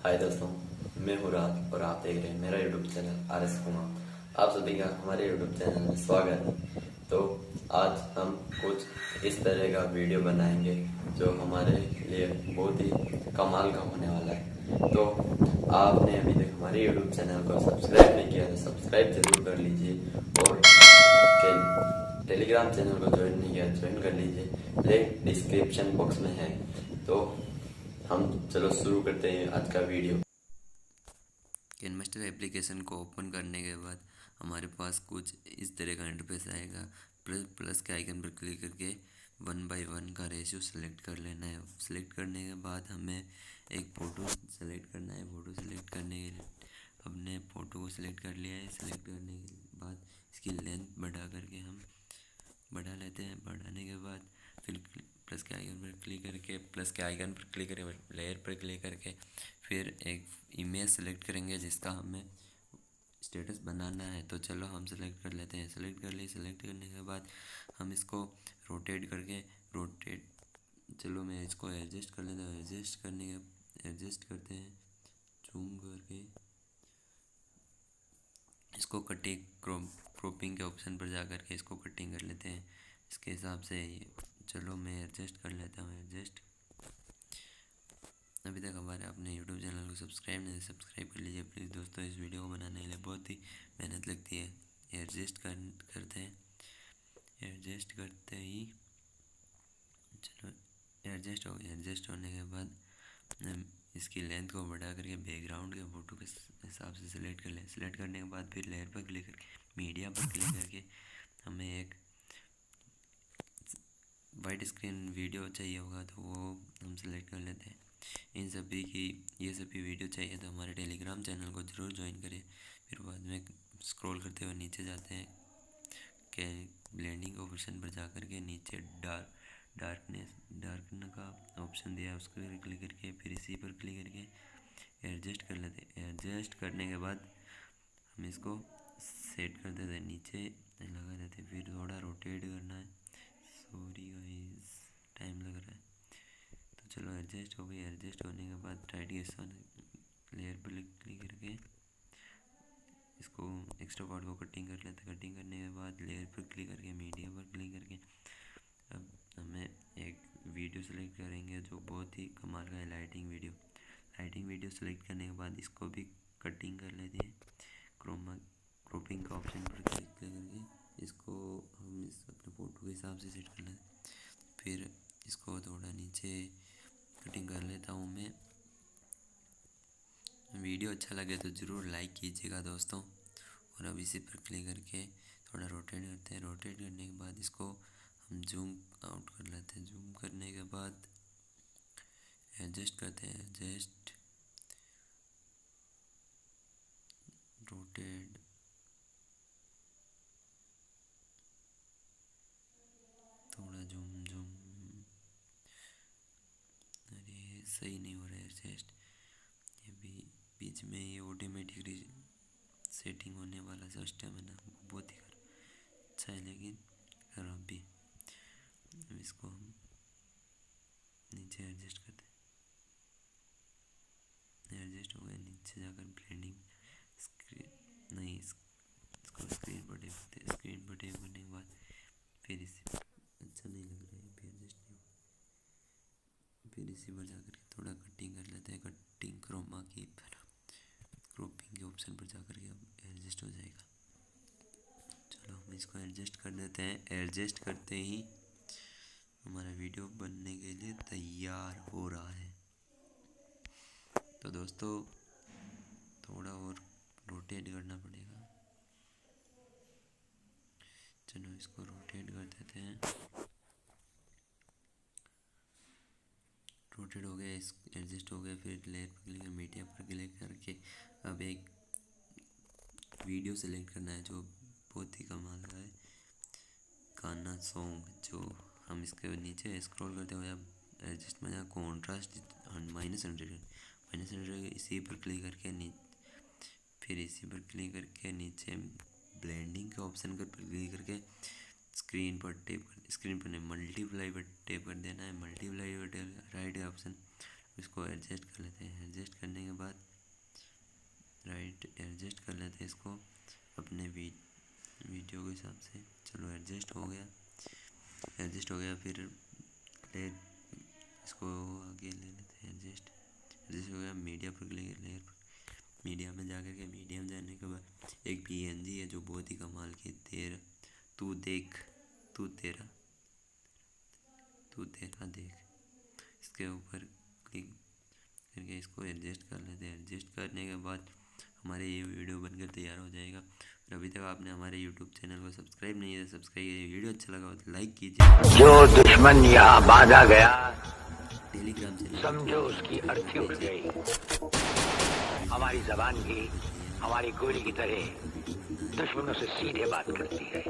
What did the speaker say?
हाय दोस्तों, मैं हूँ राज और आप देख रहे हैं मेरा YouTube channel R S Kumar. आप सभी का हमारे यूट्यूब चैनल में स्वागत है। तो आज हम कुछ इस तरह का वीडियो बनाएंगे जो हमारे लिए बहुत ही कमाल का होने वाला है। तो आपने अभी तक हमारे यूट्यूब चैनल को सब्सक्राइब नहीं किया तो सब्सक्राइब जरूर कर लीजिए और टेलीग्राम चैनल को ज्वाइन नहीं किया ज्वाइन कर लीजिए, लिंक डिस्क्रिप्शन बॉक्स में है। तो हम चलो शुरू करते हैं आज का वीडियो। KineMaster एप्लीकेशन को ओपन करने के बाद हमारे पास कुछ इस तरह का इंटरफेस आएगा। प्लस के आइकन पर क्लिक करके 1:1 का रेशियो सेलेक्ट कर लेना है। सेलेक्ट करने के बाद हमें एक फ़ोटो सेलेक्ट करना है। फ़ोटो सेलेक्ट करने के लिए हमने फ़ोटो को सिलेक्ट कर लिया है। सेलेक्ट करने के बाद इसकी लेंथ बढ़ा करके हम बढ़ा लेते हैं। बढ़ाने के बाद फिर प्लस के आइकन पर क्लिक करके लेयर पर क्लिक करके फिर एक इमेज सेलेक्ट करेंगे जिसका हमें स्टेटस बनाना है। तो चलो हम सेलेक्ट कर लेते हैं। सेलेक्ट कर लिए। सेलेक्ट करने के बाद हम इसको चलो मैं इसको एडजस्ट कर लेता हूँ। एडजस्ट करते हैं जूम करके इसको क्रोपिंग के ऑप्शन पर जा कर के इसको कटिंग कर लेते हैं इसके हिसाब से। चलो मैं एडजस्ट कर लेता हूँ। अभी तक हमारे अपने यूट्यूब चैनल को सब्सक्राइब नहीं सब्सक्राइब कर लीजिए प्लीज़ दोस्तों। इस वीडियो को बनाने के लिए बहुत ही मेहनत लगती है। करते हैं। एडजस्ट करते ही चलो एडजस्ट हो गया। एडजस्ट होने के बाद हम इसकी लेंथ को बढ़ा करके बैकग्राउंड के फ़ोटो के हिसाब से सिलेक्ट कर लें। सिलेक्ट करने के बाद फिर लेयर पर क्लिक करके मीडिया पर क्लिक करके हमें एक वाइट स्क्रीन वीडियो चाहिए होगा तो वो हम सेलेक्ट कर लेते हैं। ये सभी वीडियो चाहिए तो हमारे टेलीग्राम चैनल को ज़रूर ज्वाइन करें। फिर बाद में स्क्रॉल करते हुए नीचे जाते हैं कि ब्लेंडिंग ऑप्शन पर जा कर के नीचे डार्कन का ऑप्शन दिया है उसको क्लिक करके फिर इसी पर क्लिक करके एडजस्ट कर लेते हैं। एडजस्ट करने के बाद हम इसको सेट कर देते हैं, नीचे लगा देते हैं। फिर थोड़ा रोटेट करना है। सॉरी गाइस टाइम लग रहा है। तो चलो एडजस्ट हो गई। एडजस्ट होने के बाद टाइट लेयर पर क्लिक करके इसको एक्स्ट्रा पार्ट को कटिंग कर लेते हैं। कटिंग करने के बाद लेयर पर क्लिक करके मीडिया पर क्लिक करके अब हमें एक वीडियो सेलेक्ट करेंगे जो बहुत ही कमाल का है। लाइटिंग वीडियो सेलेक्ट करने के बाद इसको भी कटिंग कर लेते हैं। क्रोपिंग का ऑप्शन पर क्लिक करके इसको हम इस अपने फ़ोटो के हिसाब से सेट कर लेते हैं। फिर इसको थोड़ा नीचे कटिंग कर लेता हूँ मैं। वीडियो अच्छा लगे तो ज़रूर लाइक कीजिएगा दोस्तों। और अब इसी पर क्लिक करके थोड़ा रोटेट करते हैं। रोटेट करने के बाद इसको हम जूम आउट कर लेते हैं। जूम करने के बाद एडजस्ट करते हैं। एडजस्ट रोटेट थोड़ा जूम अरे सही नहीं हो रहा है एडजस्ट। ये भी बीच में ये ऑटोमेटिकली सेटिंग होने वाला सिस्टम है ना, बहुत ही अच्छा है लेकिन खराब भी। इसको हम नीचे एडजस्ट करते हैं। एडजस्ट हो गया। नीचे जाकर ब्लेंडिंग इसको स्क्रीन पर टेप करते हैं। स्क्रीन पर टेप करने के बाद फिर इसी अच्छा नहीं लग रहा है फिर एडजस्ट नहीं हो। फिर इसी पर जाकर के थोड़ा कटिंग कर लेते हैं। कटिंग क्रोमा की क्रोपिंग के ऑप्शन पर जाकर के अब एडजस्ट हो जाएगा। चलो हम इसको एडजस्ट कर देते हैं। एडजस्ट करते ही हमारा वीडियो बनने के लिए तैयार हो रहा है। तो दोस्तों थोड़ा और रोटेट करना पड़ेगा। चलो इसको रोटेट कर देते हैं। रोटेट हो गया। इस एडजस्ट हो गया। फिर लेयर पर क्लिक मीडिया पर क्लिक करके अब एक वीडियो सेलेक्ट करना है जो बहुत ही कमाल का है, गाना सॉन्ग। जो हम इसके नीचे स्क्रॉल करते हुए अब एडजस्ट में कॉन्ट्रास्ट -100 इसी पर क्लिक करके फिर इसी पर क्लिक करके नीचे ब्लेंडिंग के ऑप्शन पर क्लिक करके स्क्रीन पर नहीं मल्टीप्लाई पर टेप कर देना है। मल्टीप्लाई पर राइट ऑप्शन इसको एडजस्ट कर लेते हैं। एडजस्ट करने के बाद लेते हैं इसको अपने वीडियो के हिसाब से। चलो एडजस्ट हो गया, फिर ले इसको आगे ले लेते हैं। एडजस्ट हो गया। मीडिया पर क्लिक, लेयर पर मीडिया में जाकर के मीडिया में जाने के बाद एक पीएनजी है जो बहुत ही कमाल की, तू तेरा देख, इसके ऊपर क्लिक करके इसको एडजस्ट कर लेते हैं। एडजस्ट करने के बाद हमारे ये वीडियो बनकर तैयार हो जाएगा। और अभी तक आपने हमारे यूट्यूब चैनल को सब्सक्राइब नहीं है तो सब्सक्राइब कीजिए। वीडियो अच्छा लगा तो लाइक कीजिए। जो दुश्मन यहाँ बांधा गया टेलीग्राम चैनल समझो उसकी अर्थी उठ गई। हमारी जबान भी हमारी गोली की तरह दुश्मनों से सीधे बात करती है।